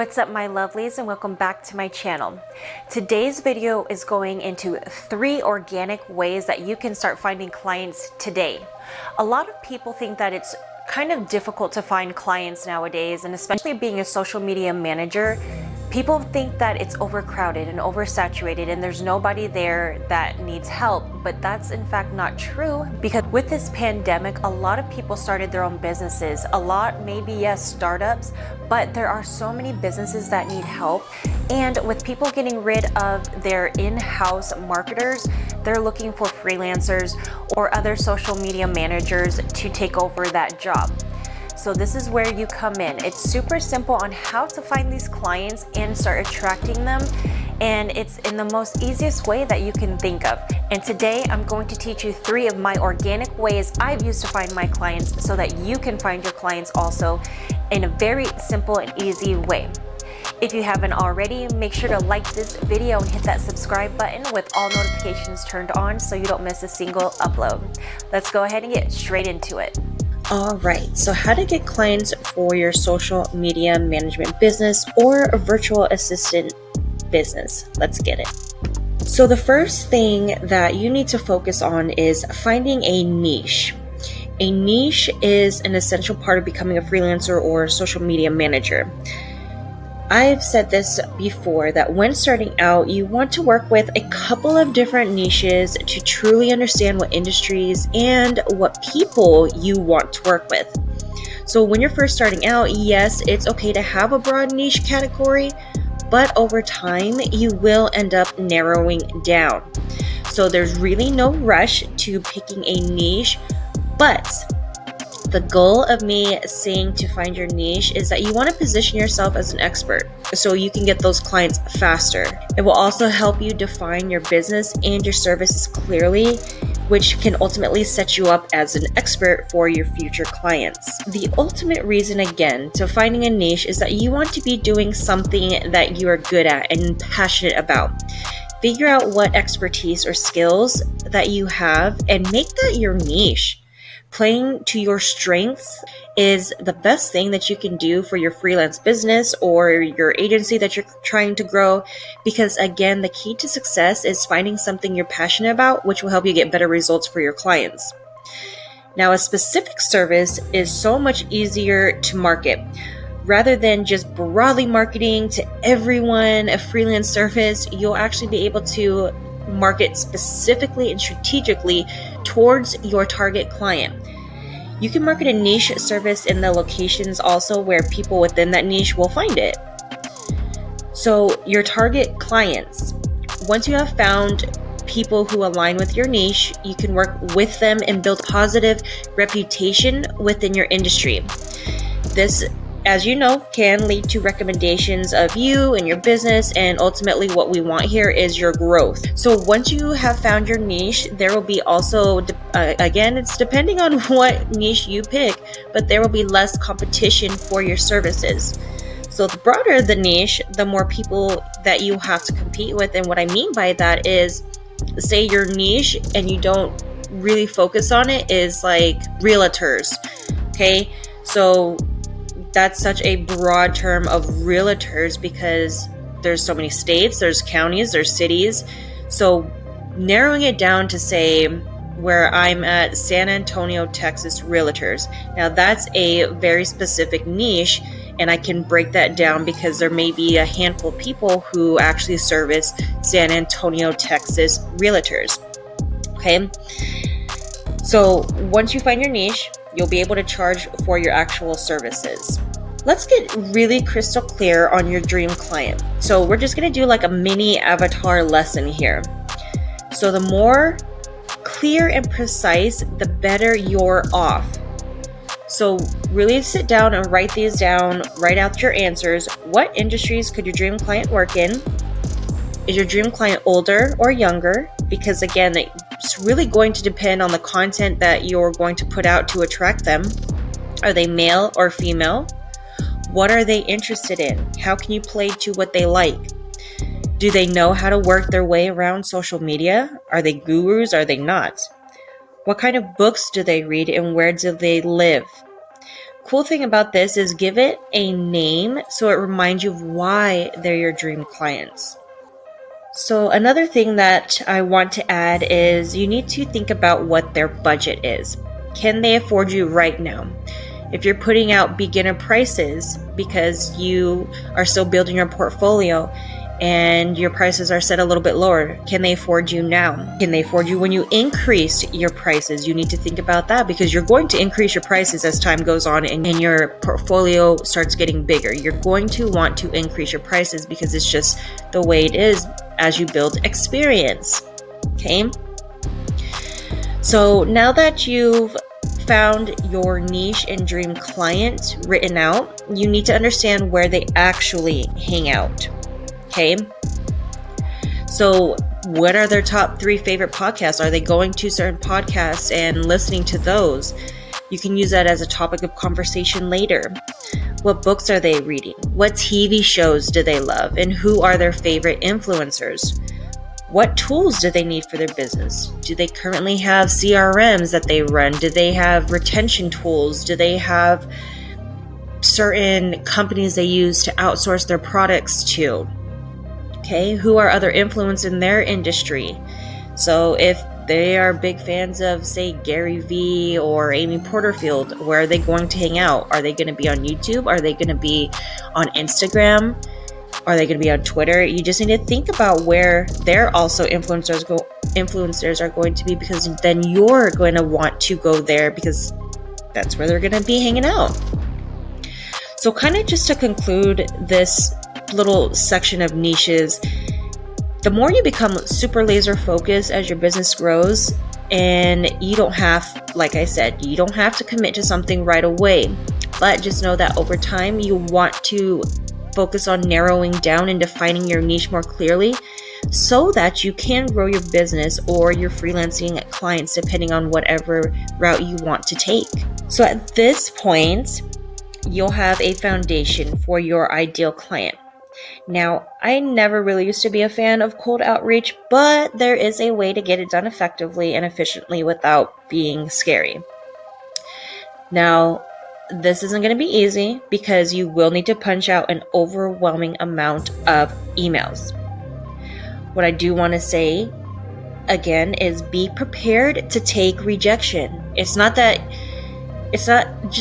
What's up, my lovelies, and welcome back to my channel. Today's video is going into 3 organic ways that you can start finding clients today. A lot of people think that it's kind of difficult to find clients nowadays, and especially being a social media manager, people think that it's overcrowded and oversaturated and there's nobody there that needs help, but that's in fact not true, because with this pandemic, a lot of people started their own businesses. A lot, maybe yes, startups, but there are so many businesses that need help. And with people getting rid of their in-house marketers, they're looking for freelancers or other social media managers to take over that job. So this is where you come in. It's super simple on how to find these clients and start attracting them. And it's in the most easiest way that you can think of. And today I'm going to teach you 3 of my organic ways I've used to find my clients so that you can find your clients also in a very simple and easy way. If you haven't already, make sure to like this video and hit that subscribe button with all notifications turned on so you don't miss a single upload. Let's go ahead and get straight into it. All right, so how to get clients for your social media management business or a virtual assistant business. Let's get it. So the first thing that you need to focus on is finding a niche. A niche is an essential part of becoming a freelancer or social media manager. I've said this before, that when starting out, you want to work with a couple of different niches to truly understand what industries and what people you want to work with. So when you're first starting out, yes, it's okay to have a broad niche category, but over time, you will end up narrowing down. So there's really no rush to picking a niche, but the goal of me saying to find your niche is that you want to position yourself as an expert so you can get those clients faster. It will also help you define your business and your services clearly, which can ultimately set you up as an expert for your future clients. The ultimate reason, again, to finding a niche is that you want to be doing something that you are good at and passionate about. Figure out what expertise or skills that you have and make that your niche. Playing to your strengths is the best thing that you can do for your freelance business or your agency that you're trying to grow, because again, the key to success is finding something you're passionate about, which will help you get better results for your clients. Now, a specific service is so much easier to market. Rather than just broadly marketing to everyone a freelance service, you'll actually be able to market specifically and strategically towards your target client. You can market a niche service in the locations also where people within that niche will find it. So your target clients, once you have found people who align with your niche, you can work with them and build positive reputation within your industry. This, as you know, can lead to recommendations of you and your business, and ultimately what we want here is your growth. So once you have found your niche, there will be also, again, it's depending on what niche you pick, but there will be less competition for your services. So the broader the niche, the more people that you have to compete with. And what I mean by that is, say your niche and you don't really focus on it is like realtors, okay? So that's such a broad term of realtors because there's so many states, there's counties, there's cities. So narrowing it down to say where I'm at, San Antonio, Texas realtors. Now that's a very specific niche, and I can break that down because there may be a handful of people who actually service San Antonio, Texas realtors. Okay. So once you find your niche, you'll be able to charge for your actual services. Let's get really crystal clear on your dream client. So we're just going to do like a mini avatar lesson here. So the more clear and precise, the better you're off. So really sit down and write these down, write out your answers. What industries could your dream client work in? Is your dream client older or younger? Because again, it's really going to depend on the content that you're going to put out to attract them. Are they male or female? What are they interested in? How can you play to what they like? Do they know how to work their way around social media? Are they gurus? Are they not? What kind of books do they read and where do they live? cool thing about this is give it a name so it reminds you of why they're your dream clients. So another thing that I want to add is you need to think about what their budget is. Can they afford you right now? If you're putting out beginner prices because you are still building your portfolio and your prices are set a little bit lower, can they afford you now? Can they afford you when you increase your prices? You need to think about that because you're going to increase your prices as time goes on and your portfolio starts getting bigger. You're going to want to increase your prices because it's just the way it is as you build experience. Okay? So now that you've found your niche and dream client written out, you need to understand where they actually hang out. Okay? So what are their top 3 favorite podcasts? Are they going to certain podcasts and listening to those? You can use that as a topic of conversation later. What books are they reading? What TV shows do they love? And who are their favorite influencers? What tools do they need for their business? Do they currently have CRMs that they run? Do they have retention tools? Do they have certain companies they use to outsource their products to? Okay, who are other influencers in their industry? So if they are big fans of, say, Gary Vee or Amy Porterfield, where are they going to hang out? Are they going to be on YouTube? Are they going to be on Instagram? Are they going to be on Twitter? You just need to think about where they're also influencers are going to be, because then you're going to want to go there because that's where they're going to be hanging out. So kind of just to conclude this little section of niches, the more you become super laser focused as your business grows, and you don't have, like I said, you don't have to commit to something right away, but just know that over time you want to focus on narrowing down and defining your niche more clearly so that you can grow your business or your freelancing clients depending on whatever route you want to take. So at this point, you'll have a foundation for your ideal client. Now, I never really used to be a fan of cold outreach, but there is a way to get it done effectively and efficiently without being scary. Now, this isn't going to be easy because you will need to punch out an overwhelming amount of emails. What I do want to say again is be prepared to take rejection. Just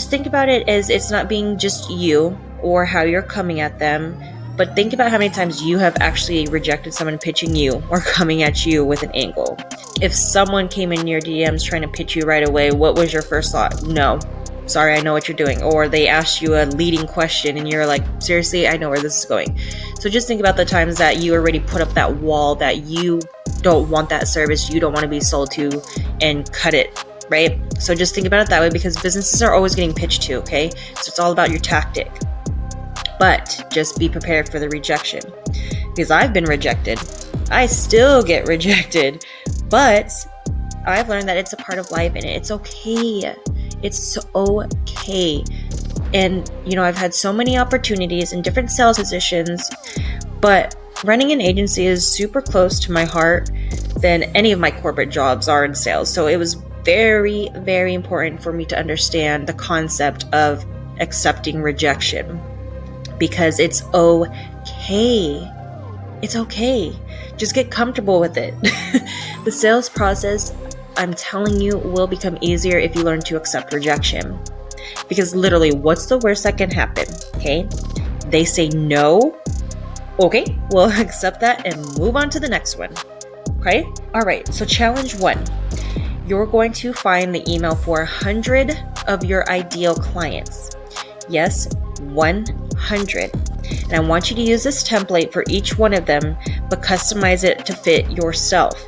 think about it as it's not being just you or how you're coming at them, but think about how many times you have actually rejected someone pitching you or coming at you with an angle. If someone came in your DMs trying to pitch you right away, what was your first thought? No, sorry, I know what you're doing. Or they asked you a leading question and you're like, seriously, I know where this is going. So just think about the times that you already put up that wall that you don't want that service, you don't want to be sold to, and cut it, right? So just think about it that way, because businesses are always getting pitched to, okay? So it's all about your tactic. But just be prepared for the rejection, because I've been rejected. I still get rejected, but I've learned that it's a part of life and it's okay. It's okay. And, I've had so many opportunities in different sales positions, but running an agency is super close to my heart than any of my corporate jobs are in sales. So it was very, very important for me to understand the concept of accepting rejection, because it's okay. It's okay. Just get comfortable with it. The sales process, I'm telling you, will become easier if you learn to accept rejection. Because literally, what's the worst that can happen? Okay? They say no. Okay, we'll accept that and move on to the next one. Okay? All right, so challenge 1. You're going to find the email for 100 of your ideal clients. Yes, 100. And I want you to use this template for each one of them, but customize it to fit yourself.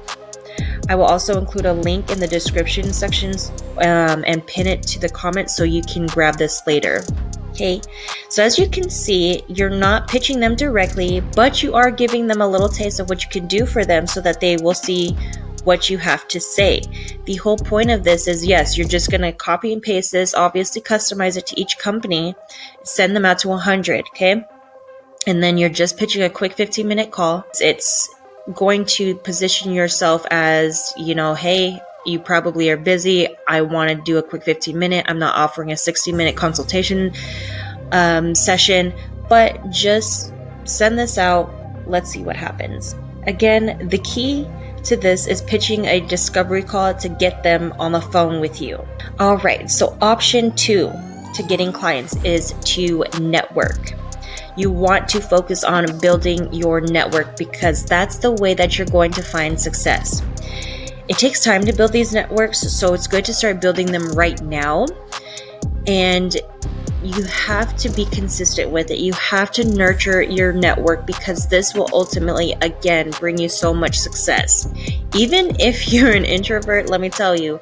I will also include a link in the description sections and pin it to the comments so you can grab this later. Okay, so as you can see, you're not pitching them directly, but you are giving them a little taste of what you can do for them so that they will see what you have to say. The whole point of this is, yes, you're just going to copy and paste this, obviously customize it to each company, send them out to 100, okay? And then you're just pitching a quick 15-minute call. It's going to position yourself as, hey, you probably are busy. I want to do a quick 15-minute. I'm not offering a 60-minute consultation session, but just send this out. Let's see what happens. Again, the key to this is pitching a discovery call to get them on the phone with you. All right, so option 2 to getting clients is to network. You want to focus on building your network because that's the way that you're going to find success. It takes time to build these networks, so it's good to start building them right now. And you have to be consistent with it. You have to nurture your network because this will ultimately, again, bring you so much success. Even if you're an introvert, let me tell you,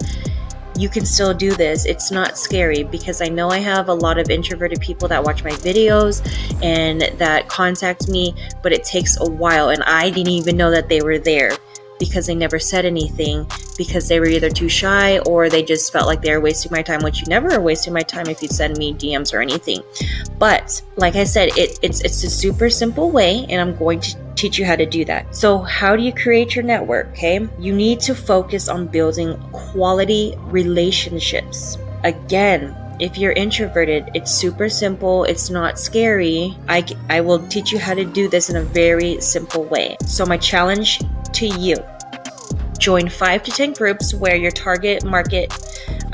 you can still do this. It's not scary because I know I have a lot of introverted people that watch my videos and that contact me, but it takes a while and I didn't even know that they were there because they never said anything because they were either too shy or they just felt like they were wasting my time, which you never are wasting my time if you send me DMs or anything. But like I said, it's a super simple way and I'm going to teach you how to do that. So how do you create your network? Okay, you need to focus on building quality relationships. Again, if you're introverted, it's super simple. It's not scary. I will teach you how to do this in a very simple way. So my challenge to you, join 5 to 10 groups where your target market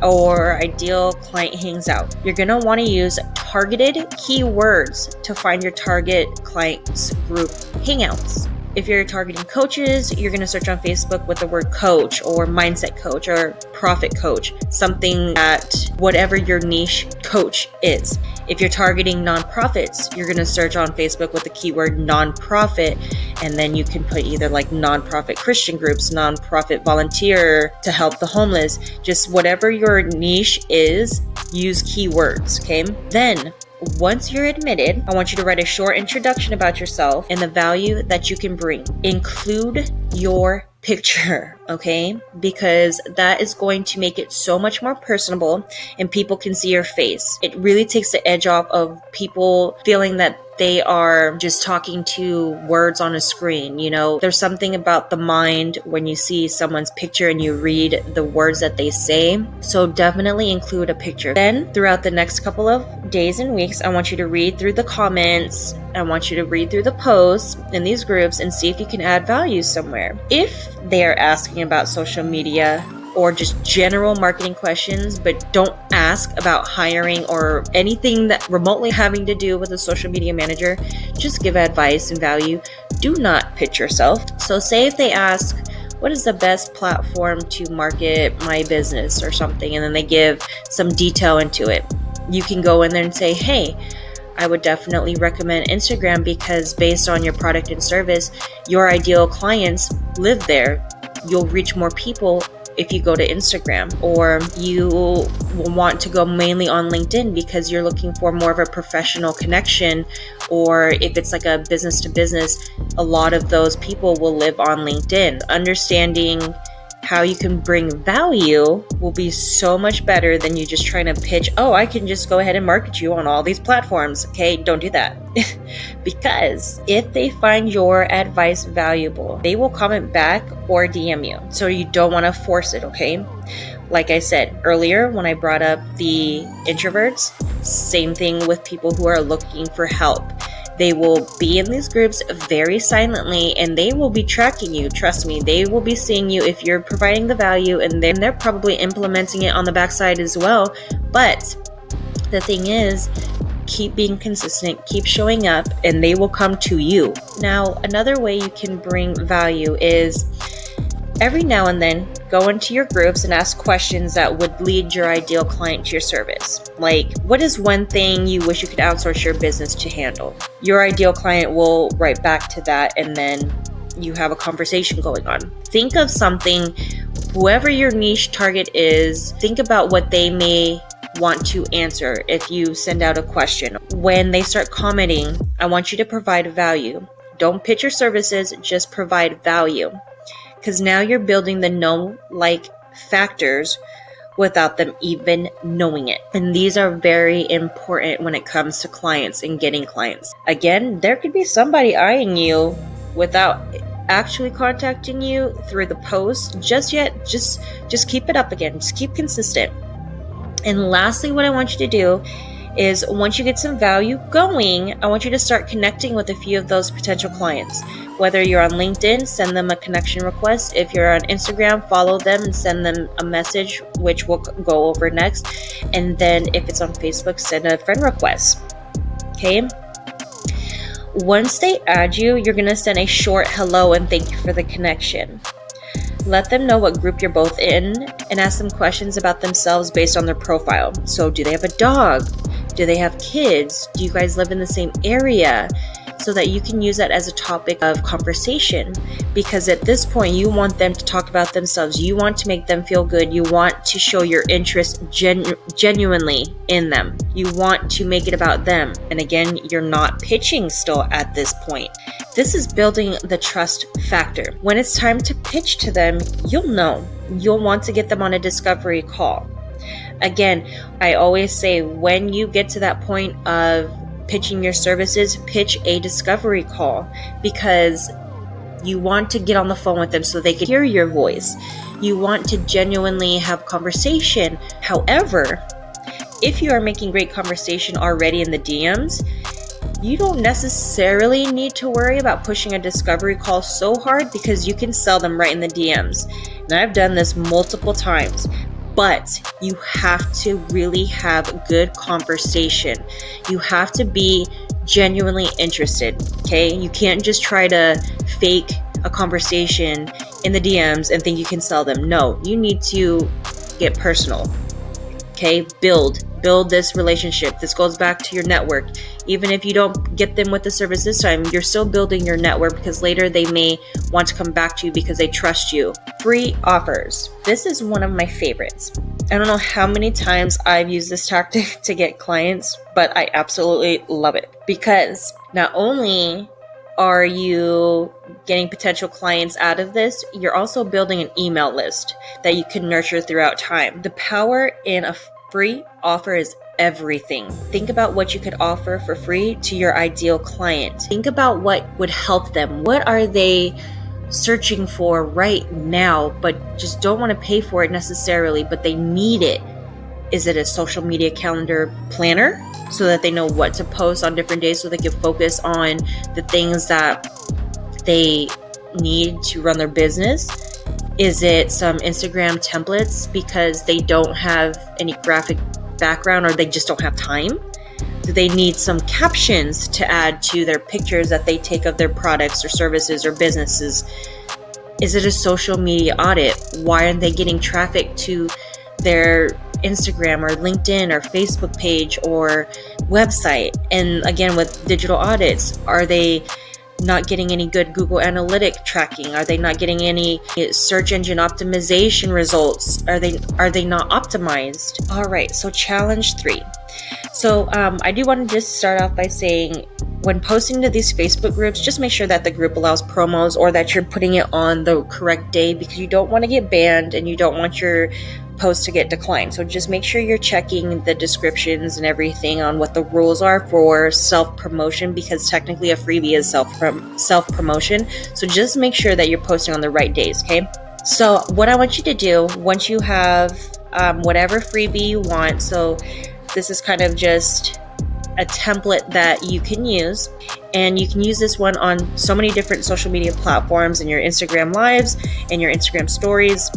or ideal client hangs out. You're going to want to use targeted keywords to find your target client's group hangouts. If you're targeting coaches, you're going to search on Facebook with the word coach or mindset coach or profit coach, something that whatever your niche coach is. If you're targeting nonprofits, you're going to search on Facebook with the keyword nonprofit, and then you can put either like nonprofit Christian groups, nonprofit volunteer to help the homeless, just whatever your niche is, use keywords, okay? Then once you're admitted, I want you to write a short introduction about yourself and the value that you can bring. Include your picture, okay? Because that is going to make it so much more personable and people can see your face. It really takes the edge off of people feeling that they are just talking to words on a screen. You know, there's something about the mind when you see someone's picture and you read the words that they say. So definitely include a picture. Then throughout the next couple of days and weeks, I want you to read through the comments. I want you to read through the posts in these groups and see if you can add value somewhere. If they are asking about social media or just general marketing questions, but don't ask about hiring or anything that remotely having to do with a social media manager, just give advice and value. Do not pitch yourself. So say if they ask, what is the best platform to market my business or something, and then they give some detail into it, you can go in there and say, hey, I would definitely recommend Instagram because based on your product and service, your ideal clients live there. You'll reach more people if you go to Instagram, or you will want to go mainly on LinkedIn because you're looking for more of a professional connection, or if it's like a business to business, a lot of those people will live on LinkedIn. Understanding how you can bring value will be so much better than you just trying to pitch, oh, I can just go ahead and market you on all these platforms. Okay, don't do that. Because if they find your advice valuable, they will comment back or DM you. So you don't want to force it, okay? Like I said earlier, when I brought up the introverts, same thing with people who are looking for help. They will be in these groups very silently and they will be tracking you. Trust me, they will be seeing you if you're providing the value, and then they're probably implementing it on the backside as well. But the thing is, keep being consistent, keep showing up, and they will come to you. Now, another way you can bring value is every now and then go into your groups and ask questions that would lead your ideal client to your service. Like, what is one thing you wish you could outsource your business to handle? Your ideal client will write back to that, and then you have a conversation going on. Think of something, whoever your niche target is, think about what they may want to answer if you send out a question. When they start commenting, I want you to provide value. Don't pitch your services, just provide value. Because now you're building the know-like factors without them even knowing it. And these are very important when it comes to clients and getting clients. Again, there could be somebody eyeing you without actually contacting you through the post just yet, just keep it up again. Just keep consistent. And lastly, what I want you to do is once you get some value going, I want you to start connecting with a few of those potential clients. Whether you're on LinkedIn, send them a connection request. If you're on Instagram, follow them and send them a message, which we'll go over next. And then if it's on Facebook, send a friend request. Okay? Once they add you, you're going to send a short hello and thank you for the connection. Let them know what group you're both in and ask them questions about themselves based on their profile. So do they have a dog? Do they have kids? Do you guys live in the same area? So that you can use that as a topic of conversation, because at this point you want them to talk about themselves. You want to make them feel good. You want to show your interest genuinely in them. You want to make it about them. And again, you're not pitching still at this point. This is building the trust factor. When it's time to pitch to them, you'll know. You'll want to get them on a discovery call. Again, I always say when you get to that point of pitching your services, pitch a discovery call, because you want to get on the phone with them so they can hear your voice. You want to genuinely have conversation. However, if you are making great conversation already in the DMs, you don't necessarily need to worry about pushing a discovery call so hard, because you can sell them right in the DMs. And I've done this multiple times. But you have to really have good conversation. You have to be genuinely interested, okay? You can't just try to fake a conversation in the DMs and think you can sell them. No, you need to get personal, okay? Build this relationship. This goes back to your network. Even if you don't get them with the service this time, you're still building your network, because later they may want to come back to you because they trust you. Free offers. This is one of my favorites. I don't know how many times I've used this tactic to get clients, but I absolutely love it, because not only are you getting potential clients out of this, you're also building an email list that you can nurture throughout time. The power in a free offer is everything. Think about what you could offer for free to your ideal client. Think about what would help them. What are they searching for right now, but just don't want to pay for it necessarily, but they need it? Is it a social media calendar planner so that they know what to post on different days so they can focus on the things that they need to run their business? Is it some Instagram templates because they don't have any graphic background or they just don't have time? Do they need some captions to add to their pictures that they take of their products or services or businesses? Is it a social media audit? Why aren't they getting traffic to their Instagram or LinkedIn or Facebook page or website? And again, with digital audits, are they not getting any good Google Analytic tracking? Are they not getting any search engine optimization results? Are they not optimized? All right, so challenge 3. So I do want to just start off by saying, when posting to these Facebook groups, just make sure that the group allows promos or that you're putting it on the correct day, because you don't want to get banned and you don't want your post to get declined. So just make sure you're checking the descriptions and everything on what the rules are for self-promotion, because technically a freebie is self-promotion. So just make sure that you're posting on the right days, okay? So what I want you to do, once you have whatever freebie you want, so this is kind of just a template that you can use, and you can use this one on so many different social media platforms, and your Instagram lives and your Instagram stories,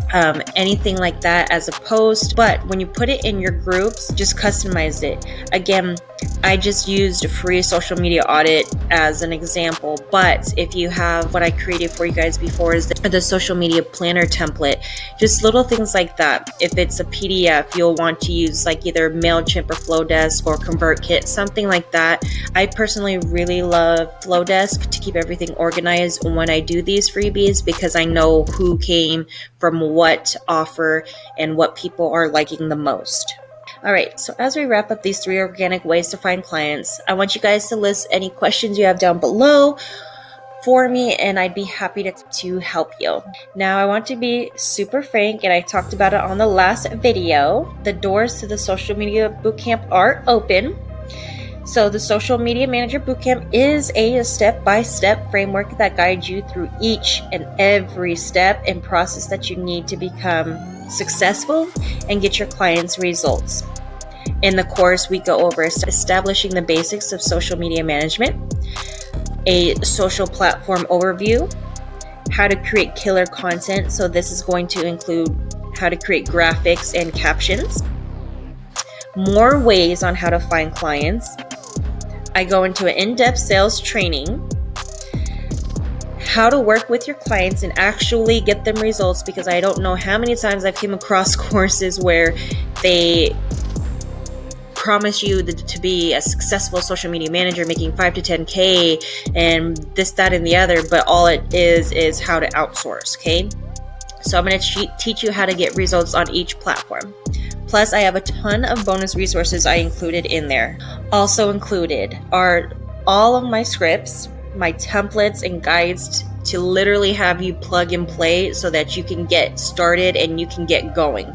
anything like that as a post. But when you put it in your groups, just customize it. Again, I just used a free social media audit as an example, but if you have what I created for you guys before is the social media planner template, just little things like that. If it's a PDF, you'll want to use like either MailChimp or Flowdesk or ConvertKit, something like that. I personally really love Flowdesk to keep everything organized when I do these freebies, because I know who came from what offer and what people are liking the most. All right, so as we wrap up these 3 organic ways to find clients, I want you guys to list any questions you have down below for me, and I'd be happy to help you. Now, I want to be super frank, and I talked about it on the last video. The doors to the social media bootcamp are open. So the Social Media Manager Bootcamp is a step-by-step framework that guides you through each and every step and process that you need to become successful and get your clients results. In the course, we go over establishing the basics of social media management, a social platform overview, how to create killer content. So this is going to include how to create graphics and captions, more ways on how to find clients. I go into an in-depth sales training, how to work with your clients and actually get them results, because I don't know how many times I've come across courses where they promise you to be a successful social media manager making 5 to 10K and this, that, and the other, but all it is how to outsource, okay? So I'm going to teach you how to get results on each platform. Plus, I have a ton of bonus resources I included in there. Also included are all of my scripts, my templates, and guides to literally have you plug and play so that you can get started and you can get going.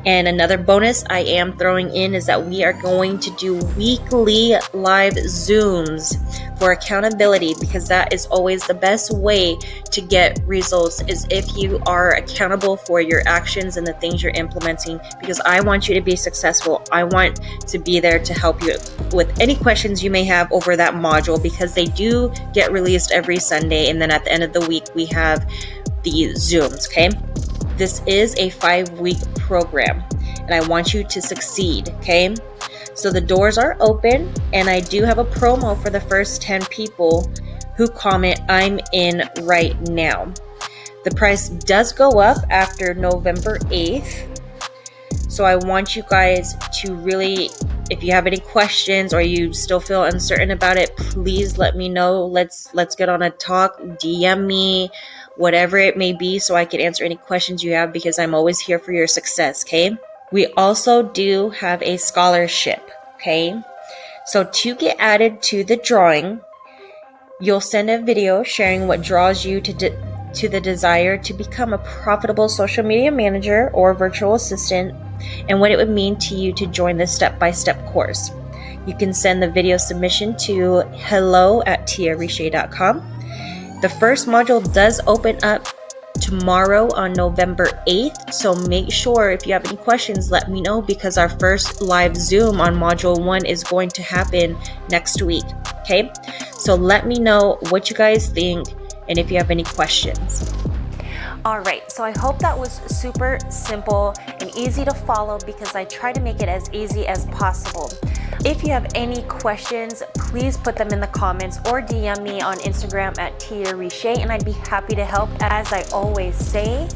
And another bonus I am throwing in is that we are going to do weekly live Zooms for accountability, because that is always the best way to get results, is if you are accountable for your actions and the things you're implementing, because I want you to be successful. I want to be there to help you with any questions you may have over that module, because they do get released every Sunday. And then at the end of the week, we have the Zooms, okay? This is a 5-week program and I want you to succeed, okay? So the doors are open and I do have a promo for the first 10 people who comment "I'm in" right now. The price does go up after November 8th. So I want you guys to really, if you have any questions or you still feel uncertain about it, please let me know. Let's get on a talk, DM me, whatever it may be, so I can answer any questions you have, because I'm always here for your success, okay? We also do have a scholarship, okay? So to get added to the drawing, you'll send a video sharing what draws you to the desire to become a profitable social media manager or virtual assistant, and what it would mean to you to join this step-by-step course. You can send the video submission to hello@tiariche.com. The first module does open up tomorrow on November 8th, so make sure if you have any questions, let me know, because our first live Zoom on module 1 is going to happen next week, okay? So let me know what you guys think and if you have any questions. All right, so I hope that was super simple and easy to follow, because I try to make it as easy as possible. If you have any questions, please put them in the comments or DM me on Instagram @tiariche, and I'd be happy to help, as I always say.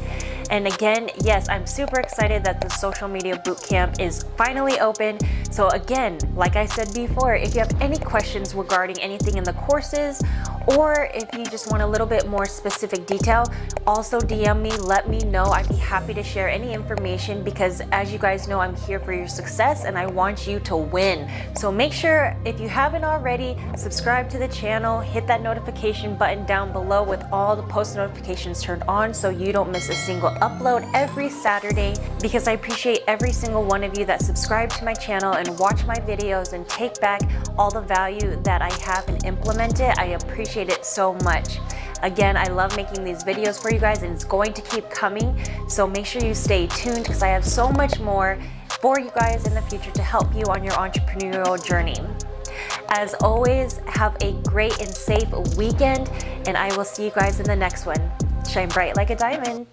And again, yes, I'm super excited that the Social Media Bootcamp is finally open. So again, like I said before, if you have any questions regarding anything in the courses, or if you just want a little bit more specific detail, also DM me, let me know. I'd be happy to share any information, because as you guys know, I'm here for your success and I want you to win. So make sure, if you haven't already, subscribe to the channel, hit that notification button down below with all the post notifications turned on so you don't miss a single upload every Saturday, because I appreciate every single one of you that subscribe to my channel and watch my videos and take back all the value that I have and implement it. I appreciate it so much. Again, I love making these videos for you guys, and it's going to keep coming. So make sure you stay tuned, because I have so much more for you guys in the future to help you on your entrepreneurial journey. As always, have a great and safe weekend, and I will see you guys in the next one. Shine bright like a diamond.